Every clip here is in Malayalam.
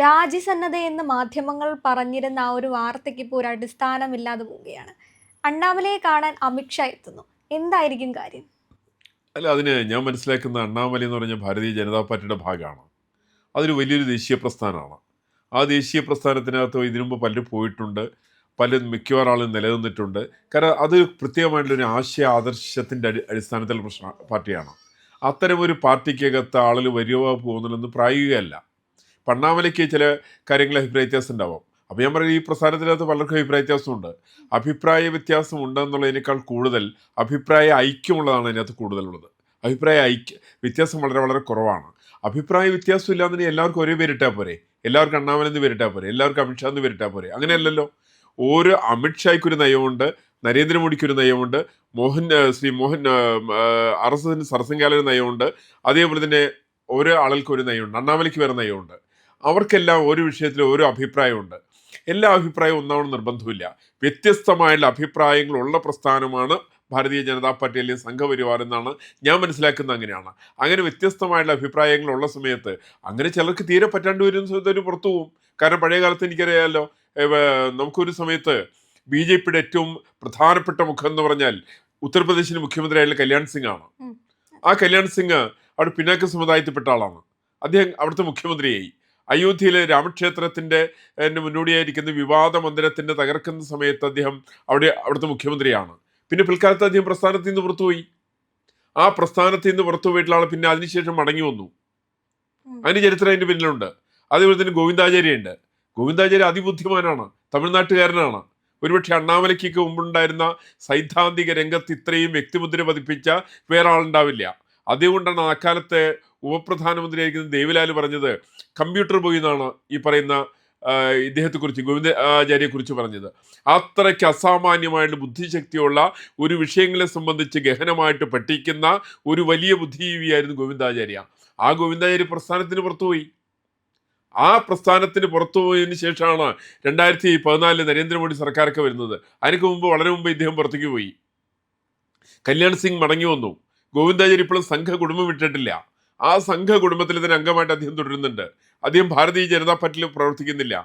രാജ്യസന്നദ്ധയെന്ന് മാധ്യമങ്ങൾ പറഞ്ഞിരുന്ന ആ ഒരു വാർത്തയ്ക്ക് ഇപ്പോൾ ഒരു അടിസ്ഥാനമില്ലാതെ പോവുകയാണ്. അണ്ണാമലയെ കാണാൻ അമിത്ഷാ എത്തുന്നു. എന്തായിരിക്കും കാര്യം? അല്ല, അതിന് ഞാൻ മനസ്സിലാക്കുന്ന അണ്ണാമലൈ എന്ന് പറഞ്ഞ ഭാരതീയ ജനതാ പാർട്ടിയുടെ ഭാഗമാണ്. അതൊരു വലിയൊരു ദേശീയ പ്രസ്ഥാനമാണ്. ആ ദേശീയ പ്രസ്ഥാനത്തിനകത്ത് ഇതിനു മുമ്പ് പലരും പോയിട്ടുണ്ട്. മിക്കവാറും ആളും നിലനിന്നിട്ടുണ്ട്. കാരണം അത് പ്രത്യേകമായിട്ടുള്ളൊരു ആശയ ആദർശത്തിൻ്റെ അടിസ്ഥാനത്തിലുള്ള പാർട്ടിയാണ്. അത്തരമൊരു പാർട്ടിക്കകത്ത് ആളുകൾ വരുവോ പോകുന്നതൊന്നും പ്രായോഗികമല്ല. അണ്ണാമലയ്ക്ക് ചില കാര്യങ്ങൾ അഭിപ്രായ വ്യത്യാസം ഉണ്ടാവാം. അപ്പോൾ ഞാൻ പറയുന്നത് ഈ പ്രസ്ഥാനത്തിനകത്ത് പലർക്കും അഭിപ്രായ വ്യത്യാസമുണ്ട്. അഭിപ്രായ വ്യത്യാസം ഉണ്ടെന്നുള്ളതിനേക്കാൾ കൂടുതൽ അഭിപ്രായ ഐക്യമുള്ളതാണ് അതിനകത്ത് കൂടുതലുള്ളത്. വ്യത്യാസം വളരെ വളരെ കുറവാണ്. അഭിപ്രായ വ്യത്യാസം ഇല്ലാന്നുണ്ടെങ്കിൽ എല്ലാവർക്കും ഒരേ പേരിട്ടാൽ പോരെ? എല്ലാവർക്കും അണ്ണാമല എന്ന് പേരിട്ടാൽ പോരെ? എല്ലാവർക്കും അമിത്ഷാ എന്ന് പേരിട്ടാൽ പോരെ? അങ്ങനെയല്ലല്ലോ. ഓരോ അമിത്ഷായ്ക്കൊരു നയമുണ്ട്, നരേന്ദ്രമോദിക്കൊരു നയമുണ്ട്, ശ്രീ മോഹൻ RSSന് സർസംഘാലൊരു നയമുണ്ട്, അതേപോലെ തന്നെ ഓരോ ആളുകൾക്കും ഒരു നയമുണ്ട്, അണ്ണാമലയ്ക്ക് വേറെ നയമുണ്ട്. അവർക്കെല്ലാം ഓരോ വിഷയത്തിൽ ഓരോ അഭിപ്രായമുണ്ട്. എല്ലാ അഭിപ്രായവും ഒന്നാവണം നിർബന്ധമില്ല. വ്യത്യസ്തമായുള്ള അഭിപ്രായങ്ങളുള്ള പ്രസ്ഥാനമാണ് ഭാരതീയ ജനതാ പാർട്ടി അല്ലെങ്കിൽ സംഘപരിവാർ എന്നാണ് ഞാൻ മനസ്സിലാക്കുന്നത്. അങ്ങനെയാണ്. അങ്ങനെ വ്യത്യസ്തമായുള്ള അഭിപ്രായങ്ങളുള്ള സമയത്ത് അങ്ങനെ ചിലർക്ക് തീരെ പറ്റാണ്ട് വരുന്ന സമയത്ത് പുറത്തു പോകും. കാരണം പഴയ കാലത്ത് എനിക്കറിയാമല്ലോ, നമുക്കൊരു സമയത്ത് BJPയുടെ ഏറ്റവും പ്രധാനപ്പെട്ട മുഖം എന്ന് പറഞ്ഞാൽ ഉത്തർപ്രദേശിന്റെ മുഖ്യമന്ത്രിയായുള്ള കല്യാൺ സിംഗ് ആണ്. ആ കല്യാൺ സിംഗ് അവിടെ പിന്നാക്ക സമുദായത്തിൽപ്പെട്ട ആളാണ്. അദ്ദേഹം അവിടുത്തെ മുഖ്യമന്ത്രിയായി. അയോധ്യയിലെ രാമക്ഷേത്രത്തിന്റെ മുന്നോടിയായിരിക്കുന്ന വിവാദ മന്ദിരത്തിന്റെ തകർക്കുന്ന സമയത്ത് അദ്ദേഹം അവിടുത്തെ മുഖ്യമന്ത്രിയാണ്. പിന്നെ പിൽക്കാലത്ത് അദ്ദേഹം പ്രസ്ഥാനത്തിൽ നിന്ന് പുറത്തുപോയി. ആ പ്രസ്ഥാനത്തിൽ നിന്ന് പുറത്തുപോയിട്ടുള്ള ആൾ പിന്നെ അതിനുശേഷം മടങ്ങി വന്നു. അതിന് ചരിത്രം അതിന്റെ പിന്നിലുണ്ട്. അതേപോലെ തന്നെ ഗോവിന്ദാചാര്യ ഉണ്ട്. ഗോവിന്ദാചാര്യ അതിബുദ്ധിമാനാണ്, തമിഴ്നാട്ടുകാരനാണ്. ഒരുപക്ഷെ അണ്ണാമലയ്ക്കൊക്കെ മുമ്പുണ്ടായിരുന്ന സൈദ്ധാന്തിക രംഗത്ത് ഇത്രയും വ്യക്തിമുദ്ര പതിപ്പിച്ച വേറെ ആളുണ്ടാവില്ല. അതുകൊണ്ടാണ് അക്കാലത്തെ ഉപപ്രധാനമന്ത്രിയായിരിക്കുന്ന ദേവിലാൽ പറഞ്ഞത് കമ്പ്യൂട്ടർ പോയി എന്നാണ് ഈ പറയുന്ന ഇദ്ദേഹത്തെക്കുറിച്ച്, ഗോവിന്ദാചാര്യയെക്കുറിച്ച് പറഞ്ഞത്. അത്രയ്ക്ക് അസാമാന്യമായിട്ട് ബുദ്ധിശക്തിയുള്ള ഒരു വിഷയങ്ങളെ സംബന്ധിച്ച് ഗഹനമായിട്ട് പഠിക്കുന്ന ഒരു വലിയ ബുദ്ധിജീവിയായിരുന്നു ഗോവിന്ദാചാര്യ. ആ ഗോവിന്ദാചാര്യ പ്രസ്ഥാനത്തിന് പുറത്തുപോയി. ആ പ്രസ്ഥാനത്തിന് പുറത്തുപോയതിനു ശേഷമാണ് 2014 നരേന്ദ്രമോദി സർക്കാരൊക്കെ വരുന്നത്. അതിനു മുമ്പ്, വളരെ മുമ്പ് ഇദ്ദേഹം പുറത്തേക്ക് പോയി. കല്യാൺ സിംഗ് മടങ്ങി വന്നു. ഗോവിന്ദാചാര്യ ഇപ്പോഴും സംഘ കുടുംബം വിട്ടിട്ടില്ല. ആ സംഘ കുടുംബത്തിൽ തന്നെ അംഗമായിട്ട് അദ്ദേഹം തുടരുന്നുണ്ട്. അദ്ദേഹം ഭാരതീയ ജനതാ പാർട്ടിയിൽ പ്രവർത്തിക്കുന്നില്ല.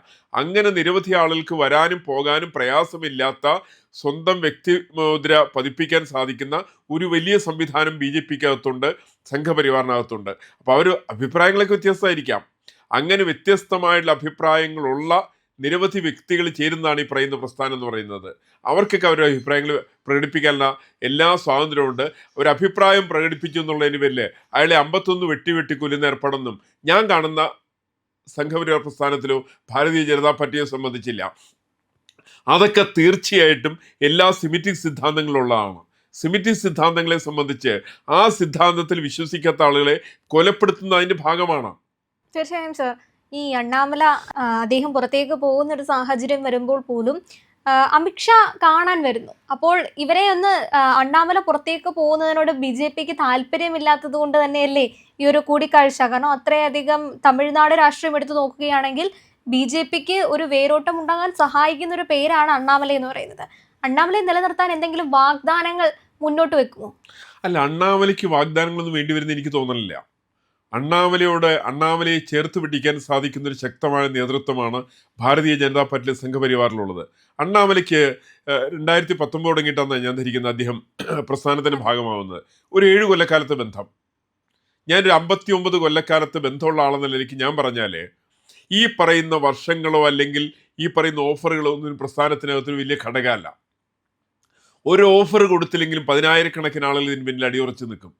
അങ്ങനെ നിരവധി ആളുകൾക്ക് വരാനും പോകാനും പ്രയാസമില്ലാത്ത സ്വന്തം വ്യക്തിമുദ്ര പതിപ്പിക്കാൻ സാധിക്കുന്ന ഒരു വലിയ സംവിധാനം BJPക്കകത്തുണ്ട്, സംഘപരിവാറിനകത്തുണ്ട്. അപ്പോൾ അവർ അഭിപ്രായങ്ങളൊക്കെ വ്യത്യസ്തമായിരിക്കാം. അങ്ങനെ വ്യത്യസ്തമായിട്ടുള്ള അഭിപ്രായങ്ങളുള്ള നിരവധി വ്യക്തികൾ ചേരുന്നതാണ് ഈ പറയുന്ന പ്രസ്ഥാനം എന്ന് പറയുന്നത്. അവർക്കൊക്കെ അവരുടെ അഭിപ്രായങ്ങൾ പ്രകടിപ്പിക്കാനുള്ള എല്ലാ സ്വാതന്ത്ര്യമുണ്ട്. ഒരു അഭിപ്രായം പ്രകടിപ്പിച്ചു എന്നുള്ളതിന് പേരിൽ അയാളെ 51 വെട്ടി കൊല്ലുന്ന ഏർപ്പാടൊന്നും ഞാൻ കാണുന്ന സംഘപരിവാർ പ്രസ്ഥാനത്തിലോ ഭാരതീയ ജനതാ പാർട്ടിയെ സംബന്ധിച്ചില്ല. അതൊക്കെ തീർച്ചയായിട്ടും എല്ലാ സിമിറ്റിക് സിദ്ധാന്തങ്ങളുള്ളതാണ്. സിമിറ്റിക് സിദ്ധാന്തങ്ങളെ സംബന്ധിച്ച് ആ സിദ്ധാന്തത്തിൽ വിശ്വസിക്കാത്ത ആളുകളെ കൊലപ്പെടുത്തുന്ന അതിൻ്റെ ഭാഗമാണ്. തീർച്ചയായും സർ. ഈ അണ്ണാമല അദ്ദേഹം പുറത്തേക്ക് പോകുന്ന ഒരു സാഹചര്യം വരുമ്പോൾ പോലും അമിത്ഷാ കാണാൻ വരുന്നു. അപ്പോൾ ഇവരെ ഒന്ന് അണ്ണാമല പുറത്തേക്ക് പോകുന്നതിനോട് BJPക്ക് താല്പര്യമില്ലാത്തത് കൊണ്ട് തന്നെയല്ലേ ഈ ഒരു കൂടിക്കാഴ്ച? കാരണം അത്രയധികം തമിഴ്നാട് രാഷ്ട്രീയം എടുത്തു നോക്കുകയാണെങ്കിൽ BJPക്ക് ഒരു വേരോട്ടം ഉണ്ടാകാൻ സഹായിക്കുന്ന ഒരു പേരാണ് അണ്ണാമല എന്ന് പറയുന്നത്. അണ്ണാമലയെ നിലനിർത്താൻ എന്തെങ്കിലും വാഗ്ദാനങ്ങൾ മുന്നോട്ട് വെക്കുമോ? അല്ല, അണ്ണാമലയ്ക്ക് വാഗ്ദാനങ്ങളൊന്നും വേണ്ടി വരുന്ന എനിക്ക് തോന്നണില്ല. അണ്ണാമലയെ ചേർത്ത് പിടിക്കാൻ സാധിക്കുന്ന ഒരു ശക്തമായ നേതൃത്വമാണ് ഭാരതീയ ജനതാ പാർട്ടിയിലെ സംഘപരിവാറിലുള്ളത്. അണ്ണാമലയ്ക്ക് 2019 തുടങ്ങിയിട്ടാണ് ഞാൻ ധരിക്കുന്നത് അദ്ദേഹം പ്രസ്ഥാനത്തിന്റെ ഭാഗമാവുന്നത്. ഒരു 7 കൊല്ലക്കാലത്തെ ബന്ധം. ഞാനൊരു 59 കൊല്ലക്കാലത്ത് ബന്ധമുള്ള ആളെന്ന നിലയ്ക്ക് ഞാൻ പറഞ്ഞാൽ ഈ പറയുന്ന വർഷങ്ങളോ അല്ലെങ്കിൽ ഈ പറയുന്ന ഓഫറുകളോ ഒന്നും പ്രസ്ഥാനത്തിനകത്തൊരു വലിയ ഘടകമല്ല. ഒരു ഓഫർ കൊടുത്തില്ലെങ്കിലും 10,000-കണക്കിന് ആളുകൾ ഇതിന് പിന്നിൽ അടിയുറച്ച് നിൽക്കും.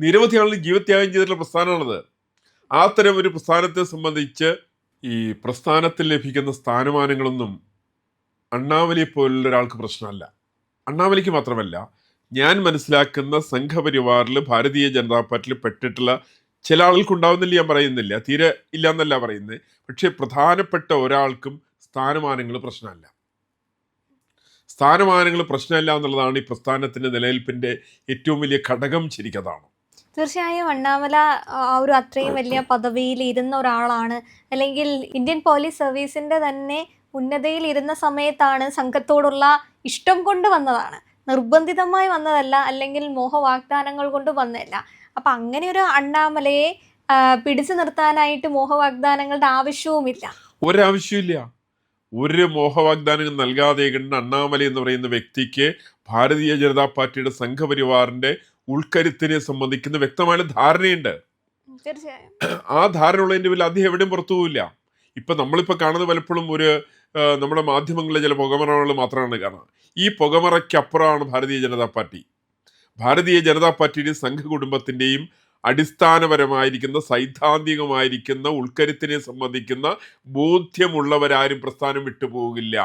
നിരവധി ആളുകൾ ജീവത്യാഗം ചെയ്തിട്ടുള്ള പ്രസ്ഥാനമാണത്. അത്തരം ഒരു പ്രസ്ഥാനത്തെ സംബന്ധിച്ച് ഈ പ്രസ്ഥാനത്തിൽ ലഭിക്കുന്ന സ്ഥാനമാനങ്ങളൊന്നും അണ്ണാമലയെ പോലുള്ള ഒരാൾക്ക് പ്രശ്നമല്ല. അണ്ണാമലയ്ക്ക് മാത്രമല്ല, ഞാൻ മനസ്സിലാക്കുന്ന സംഘപരിവാറിൽ ഭാരതീയ ജനതാ പാർട്ടിയിൽ പെട്ടിട്ടുള്ള ചില ആളുകൾക്കുണ്ടാവുന്നില്ല, ഞാൻ പറയുന്നില്ല, തീരെ ഇല്ല എന്നല്ല പറയുന്നത്. പക്ഷേ പ്രധാനപ്പെട്ട ഒരാൾക്കും സ്ഥാനമാനങ്ങൾ പ്രശ്നമല്ല. സ്ഥാനമാനങ്ങൾ പ്രശ്നമല്ല എന്നുള്ളതാണ് ഈ പ്രസ്ഥാനത്തിന്റെ നിലനിൽപ്പിന്റെ ഏറ്റവും വലിയ ഘടകം. ശരിക്കതാണ്. തീർച്ചയായും അണ്ണാമല ഒരു അത്രയും വലിയ പദവിയിൽ ഇരുന്ന ഒരാളാണ്. അല്ലെങ്കിൽ ഇന്ത്യൻ പോലീസ് സർവീസിന്റെ തന്നെ ഉന്നതയിൽ ഇരുന്ന സമയത്താണ് സംഘത്തോടുള്ള ഇഷ്ടം കൊണ്ട് വന്നതാണ്, നിർബന്ധിതമായി വന്നതല്ല, അല്ലെങ്കിൽ മോഹവാഗ്ദാനങ്ങൾ കൊണ്ട് വന്നതല്ല. അപ്പം അങ്ങനെ ഒരു അണ്ണാമലയെ പിടിച്ചു നിർത്താനായിട്ട് മോഹവാഗ്ദാനങ്ങളുടെ ആവശ്യവുമില്ല. ഒരാവശ്യമില്ല. ഒരു മോഹവാഗ്ദാനങ്ങൾ നൽകാതെ കണ്ട് അണ്ണാമല എന്ന് പറയുന്ന വ്യക്തിക്ക് ഭാരതീയ ജനതാ പാർട്ടിയുടെ സംഘപരിവാറിന്റെ ഉൾക്കരുത്തിനെ സംബന്ധിക്കുന്ന വ്യക്തമായ ധാരണയുണ്ട്. തീർച്ചയായും. ആ ധാരണ ഉള്ളതിന്റെ പേരിൽ അദ്ദേഹം എവിടെയും പുറത്തു പോവില്ല. ഇപ്പൊ നമ്മളിപ്പോൾ കാണുന്നത് പലപ്പോഴും നമ്മുടെ മാധ്യമങ്ങളിലെ ചില പുകമറകൾ മാത്രമാണ് കാണുക. ഈ പുകമറയ്ക്കപ്പുറമാണ് ഭാരതീയ ജനതാ പാർട്ടി. ഭാരതീയ ജനതാ പാർട്ടിയുടെയും സംഘകുടുംബത്തിന്റെയും അടിസ്ഥാനപരമായിരിക്കുന്ന സൈദ്ധാന്തികമായിരിക്കുന്ന ഉൾക്കരുത്തിനെ സംബന്ധിക്കുന്ന ബോധ്യമുള്ളവരാരും പ്രസ്ഥാനം വിട്ടുപോകില്ല.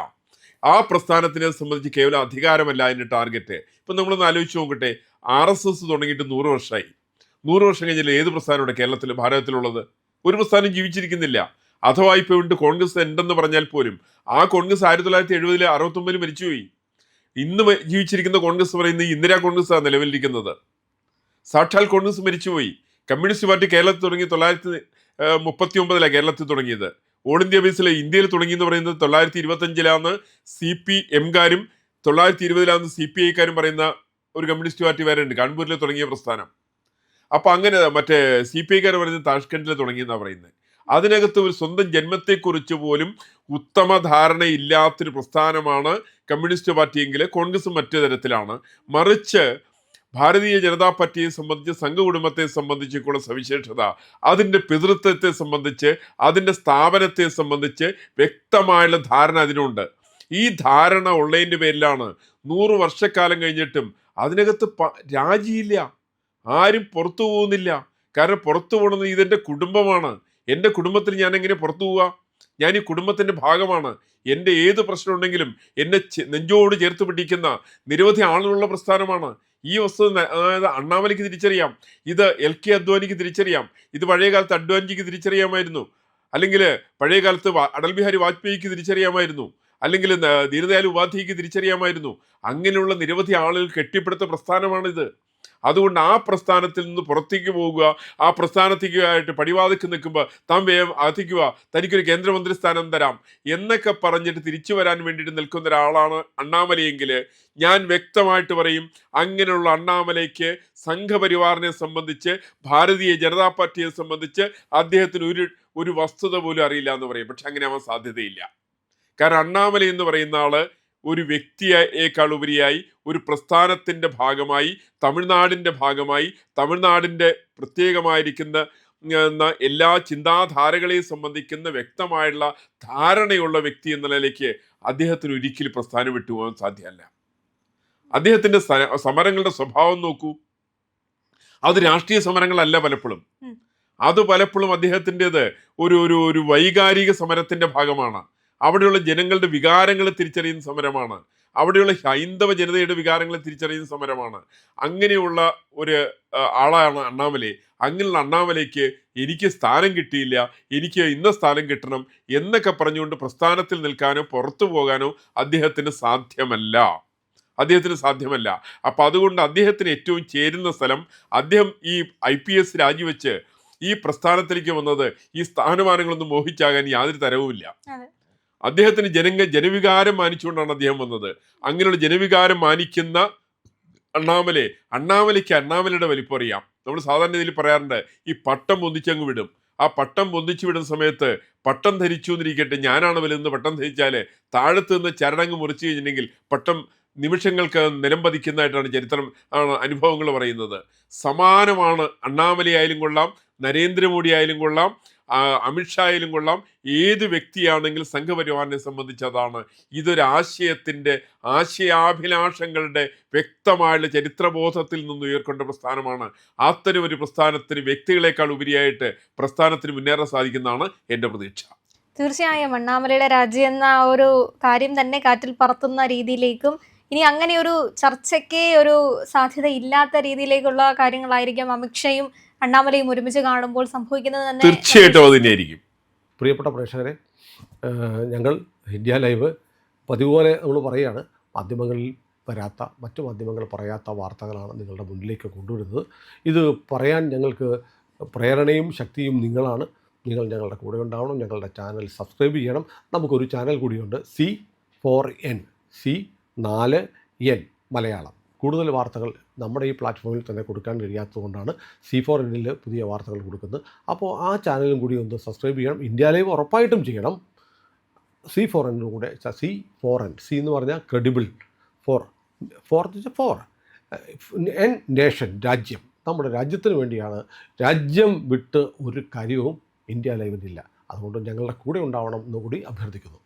ആ പ്രസ്ഥാനത്തിനെ സംബന്ധിച്ച് കേവലം അധികാരമല്ല അതിൻ്റെ ടാർഗറ്റ്. ഇപ്പം നമ്മളൊന്ന് ആലോചിച്ച് നോക്കട്ടെ, RSS തുടങ്ങിയിട്ട് 100 വർഷമായി. 100 വർഷം കഴിഞ്ഞാൽ ഏത് പ്രസ്ഥാനമുണ്ട് കേരളത്തിൽ, ഭാരതത്തിലുള്ളത്? ഒരു പ്രസ്ഥാനം ജീവിച്ചിരിക്കുന്നില്ല. അഥവാ ഇപ്പോൾ ഉണ്ട് കോൺഗ്രസ് ഉണ്ടെന്ന് പറഞ്ഞാൽ പോലും ആ കോൺഗ്രസ് 1970 69 മരിച്ചുപോയി. ഇന്ന് ജീവിച്ചിരിക്കുന്ന കോൺഗ്രസ് പറയുന്നത് ഇന്ദിരാ കോൺഗ്രസ്സാണ് നിലവിലിരിക്കുന്നത്. സാക്ഷാൽ കോൺഗ്രസ് മരിച്ചുപോയി. കമ്മ്യൂണിസ്റ്റ് പാർട്ടി കേരളത്തിൽ തുടങ്ങി 1939 കേരളത്തിൽ തുടങ്ങിയത്. ഓൾ ഇന്ത്യ ബേസിൽ ഇന്ത്യയിൽ തുടങ്ങിയെന്ന് പറയുന്നത് 1925 CPM-കാരും 1920 CPI-കാരും പറയുന്ന ഒരു കമ്മ്യൂണിസ്റ്റ് പാർട്ടി വേറെ ഉണ്ട്, കാൺപൂരിൽ തുടങ്ങിയ പ്രസ്ഥാനം. അപ്പൊ അങ്ങനെ മറ്റേ CPI-കാർ പറയുന്നത് താഷ്കണ്ടിൽ തുടങ്ങിയെന്നാണ് പറയുന്നത്. അതിനകത്ത് ഒരു സ്വന്തം ജന്മത്തെക്കുറിച്ച് പോലും ഉത്തമ ധാരണയില്ലാത്തൊരു പ്രസ്ഥാനമാണ് കമ്മ്യൂണിസ്റ്റ് പാർട്ടിയെങ്കിൽ കോൺഗ്രസ് മറ്റു തരത്തിലാണ്. മറിച്ച് ഭാരതീയ ജനതാ പാർട്ടിയെ സംബന്ധിച്ച്, സംഘകുടുംബത്തെ സംബന്ധിച്ചുള്ള സവിശേഷത, അതിൻ്റെ പിതൃത്വത്തെ സംബന്ധിച്ച്, അതിൻ്റെ സ്ഥാപനത്തെ സംബന്ധിച്ച് വ്യക്തമായുള്ള ധാരണ അതിനുണ്ട്. ഈ ധാരണ ഉള്ളതിൻ്റെ പേരിലാണ് 100 വർഷക്കാലം കഴിഞ്ഞിട്ടും അതിനകത്ത് രാജിയില്ല, ആരും പുറത്തു പോകുന്നില്ല. കാരണം പുറത്തു പോകണമെന്ന് ഇതെൻ്റെ കുടുംബമാണ്, എൻ്റെ കുടുംബത്തിൽ ഞാൻ എങ്ങനെ പുറത്തു പോവുക? ഞാൻ ഈ കുടുംബത്തിൻ്റെ ഭാഗമാണ്. എൻ്റെ ഏത് പ്രശ്നം ഉണ്ടെങ്കിലും എന്നെ നെഞ്ചോട് ചേർത്ത് പിടിക്കുന്ന നിരവധി ആളുകളുള്ള പ്രസ്ഥാനമാണ്. ഈ വസ്തുത അണ്ണാമലയ്ക്ക് തിരിച്ചറിയാം, ഇത് LK അദ്വാനിക്ക് തിരിച്ചറിയാം, ഇത് പഴയകാലത്ത് അഡ്വാനിജിക്ക് തിരിച്ചറിയാമായിരുന്നു, അല്ലെങ്കിൽ പഴയകാലത്ത് അടൽ ബിഹാരി വാജ്പേയിക്ക് തിരിച്ചറിയാമായിരുന്നു, അല്ലെങ്കിൽ ദീനദയാൽ ഉപാധ്യായക്ക് തിരിച്ചറിയാമായിരുന്നു. അങ്ങനെയുള്ള നിരവധി ആളുകൾ കെട്ടിപ്പടുത്ത പ്രസ്ഥാനമാണിത്. അതുകൊണ്ട് ആ പ്രസ്ഥാനത്തിൽ നിന്ന് പുറത്തേക്ക് പോകുക, ആ പ്രസ്ഥാനത്തേക്കായിട്ട് പടിവാതിക്ക് നിൽക്കുമ്പോൾ താൻ വേഗം അകത്തേക്കുക, തനിക്കൊരു കേന്ദ്രമന്ത്രി സ്ഥാനം തരാം എന്നൊക്കെ പറഞ്ഞിട്ട് തിരിച്ചു വരാൻ വേണ്ടിയിട്ട് നിൽക്കുന്ന ഒരാളാണ് അണ്ണാമലയെങ്കിൽ ഞാൻ വ്യക്തമായിട്ട് പറയും, അങ്ങനെയുള്ള അണ്ണാമലയ്ക്ക് സംഘപരിവാറിനെ സംബന്ധിച്ച്, ഭാരതീയ ജനതാ പാർട്ടിയെ സംബന്ധിച്ച് അദ്ദേഹത്തിന് ഒരു വസ്തുത പോലും അറിയില്ല എന്ന് പറയും. പക്ഷെ അങ്ങനെ ആവാൻ സാധ്യതയില്ല. കാരണം അണ്ണാമല എന്ന് പറയുന്ന ആള് ഒരു വ്യക്തിയേക്കാൾ ഉപരിയായി ഒരു പ്രസ്ഥാനത്തിൻ്റെ ഭാഗമായി, തമിഴ്നാടിൻ്റെ ഭാഗമായി, തമിഴ്നാടിൻ്റെ പ്രത്യേകമായിരിക്കുന്ന എല്ലാ ചിന്താധാരകളെയും സംബന്ധിക്കുന്ന വ്യക്തമായുള്ള ധാരണയുള്ള വ്യക്തി എന്ന നിലയ്ക്ക് അദ്ദേഹത്തിന് ഒരിക്കലും പ്രസ്ഥാനം വിട്ടുപോകാൻ സാധ്യമല്ല. അദ്ദേഹത്തിൻ്റെ സമരങ്ങളുടെ സ്വഭാവം നോക്കൂ, അത് രാഷ്ട്രീയ സമരങ്ങളല്ല പലപ്പോഴും. അത് പലപ്പോഴും അദ്ദേഹത്തിൻ്റെത് ഒരു വൈകാരിക സമരത്തിൻ്റെ ഭാഗമാണ്. അവിടെയുള്ള ജനങ്ങളുടെ വികാരങ്ങളെ തിരിച്ചറിയുന്ന സമരമാണ്. അവിടെയുള്ള ഹൈന്ദവ ജനതയുടെ വികാരങ്ങളെ തിരിച്ചറിയുന്ന സമരമാണ്. അങ്ങനെയുള്ള ഒരു ആളാണ് അണ്ണാമലൈ. അങ്ങനെയുള്ള അണ്ണാമലയ്ക്ക് എനിക്ക് സ്ഥാനം കിട്ടിയില്ല, എനിക്ക് ഇന്ന സ്ഥാനം കിട്ടണം എന്നൊക്കെ പറഞ്ഞുകൊണ്ട് പ്രസ്ഥാനത്തിൽ നിൽക്കാനോ പുറത്തു പോകാനോ അദ്ദേഹത്തിന് സാധ്യമല്ല. അപ്പം അതുകൊണ്ട് അദ്ദേഹത്തിന് ഏറ്റവും ചേരുന്ന സ്ഥലം, അദ്ദേഹം ഈ IPS രാജിവെച്ച് ഈ പ്രസ്ഥാനത്തിലേക്ക് വന്നത് ഈ സ്ഥാനമാനങ്ങളൊന്നും മോഹിച്ചാകാൻ യാതൊരു തരവുമില്ല. അദ്ദേഹത്തിന് ജനവികാരം മാനിച്ചുകൊണ്ടാണ് അദ്ദേഹം വന്നത്. അങ്ങനെയുള്ള ജനവികാരം മാനിക്കുന്ന അണ്ണാമലയ്ക്ക് അണ്ണാമലയുടെ വലിപ്പം അറിയാം. നമ്മൾ സാധാരണ ഇതിൽ പറയാറുണ്ട്, ഈ പട്ടം പൊന്തിച്ചങ്ങ് വിടും. ആ പട്ടം പൊന്തിച്ചു വിടുന്ന സമയത്ത് പട്ടം ധരിച്ചു എന്നിരിക്കട്ടെ, ഞാനാണ് വലുതെന്ന് പട്ടം ധരിച്ചാൽ താഴത്ത് നിന്ന് ചരടങ്ങ് മുറിച്ചു കഴിഞ്ഞിട്ടുണ്ടെങ്കിൽ പട്ടം നിമിഷങ്ങൾക്ക് നിലം പതിക്കുന്നതായിട്ടാണ് ചരിത്രം അനുഭവങ്ങൾ പറയുന്നത്. സമാനമാണ് അണ്ണാമലയായാലും കൊള്ളാം, നരേന്ദ്രമോദി ആയാലും കൊള്ളാം, അമിത്ഷാ ആയാലും കൊള്ളാം, ഏത് വ്യക്തിയാണെങ്കിലും സംഘപരിവാറിനെ സംബന്ധിച്ച് അതാണ്. ഇതൊരു ആശയാഭിലാഷങ്ങളുടെ വ്യക്തമായുള്ള ചരിത്രബോധത്തിൽ നിന്ന് ഉയർക്കൊണ്ട പ്രസ്ഥാനമാണ്. അത്തരം ഒരു പ്രസ്ഥാനത്തിന് വ്യക്തികളെക്കാൾ ഉപരിയായിട്ട് പ്രസ്ഥാനത്തിന് മുന്നേറാൻ സാധിക്കുന്നതാണ് എൻ്റെ പ്രതീക്ഷ. തീർച്ചയായും അണ്ണാമലയുടെ രാജി എന്ന ഒരു കാര്യം തന്നെ കാറ്റിൽ പറത്തുന്ന രീതിയിലേക്കും, ഇനി അങ്ങനെ ഒരു ചർച്ചയ്ക്ക് ഒരു സാധ്യത ഇല്ലാത്ത രീതിയിലേക്കുള്ള കാര്യങ്ങളായിരിക്കും അമിത്ഷായും അണ്ണാമലയും ഒരുമിച്ച് കാണുമ്പോൾ സംഭവിക്കുന്നത് തന്നെ. തീർച്ചയായിട്ടും അത് തന്നെയായിരിക്കും. പ്രിയപ്പെട്ട പ്രേക്ഷകരെ, ഞങ്ങൾ ഇന്ത്യ ലൈവ് പതിവുപോലെ നമ്മൾ പറയുകയാണ്, മറ്റു മാധ്യമങ്ങൾ പറയാത്ത വാർത്തകളാണ് നിങ്ങളുടെ മുന്നിലേക്ക് കൊണ്ടുവരുന്നത്. ഇത് പറയാൻ ഞങ്ങൾക്ക് പ്രേരണയും ശക്തിയും നിങ്ങളാണ്. നിങ്ങൾ ഞങ്ങളുടെ കൂടെ ഉണ്ടാവണം. ഞങ്ങളുടെ ചാനൽ സബ്സ്ക്രൈബ് ചെയ്യണം. നമുക്കൊരു ചാനൽ കൂടിയുണ്ട്, C4N മലയാളം. കൂടുതൽ വാർത്തകൾ നമ്മുടെ ഈ പ്ലാറ്റ്ഫോമിൽ തന്നെ കൊടുക്കാൻ കഴിയാത്തതുകൊണ്ടാണ് C4Nൽ പുതിയ വാർത്തകൾ കൊടുക്കുന്നത്. അപ്പോൾ ആ ചാനലും കൂടി ഒന്ന് സബ്സ്ക്രൈബ് ചെയ്യണം. ഇന്ത്യ ലൈവ് ഉറപ്പായിട്ടും ചെയ്യണം. C4N കൂടെ C4N, C എന്ന് പറഞ്ഞാൽ ക്രെഡിബിൾ, ഫോർ എൻ നേഷൻ, രാജ്യം, നമ്മുടെ രാജ്യത്തിന് വേണ്ടിയാണ്. രാജ്യം വിട്ട് ഒരു കാര്യവും ഇന്ത്യ ലൈവിനില്ല. അതുകൊണ്ട് ഞങ്ങളുടെ കൂടെ ഉണ്ടാവണം എന്നുകൂടി അഭ്യർത്ഥിക്കുന്നു.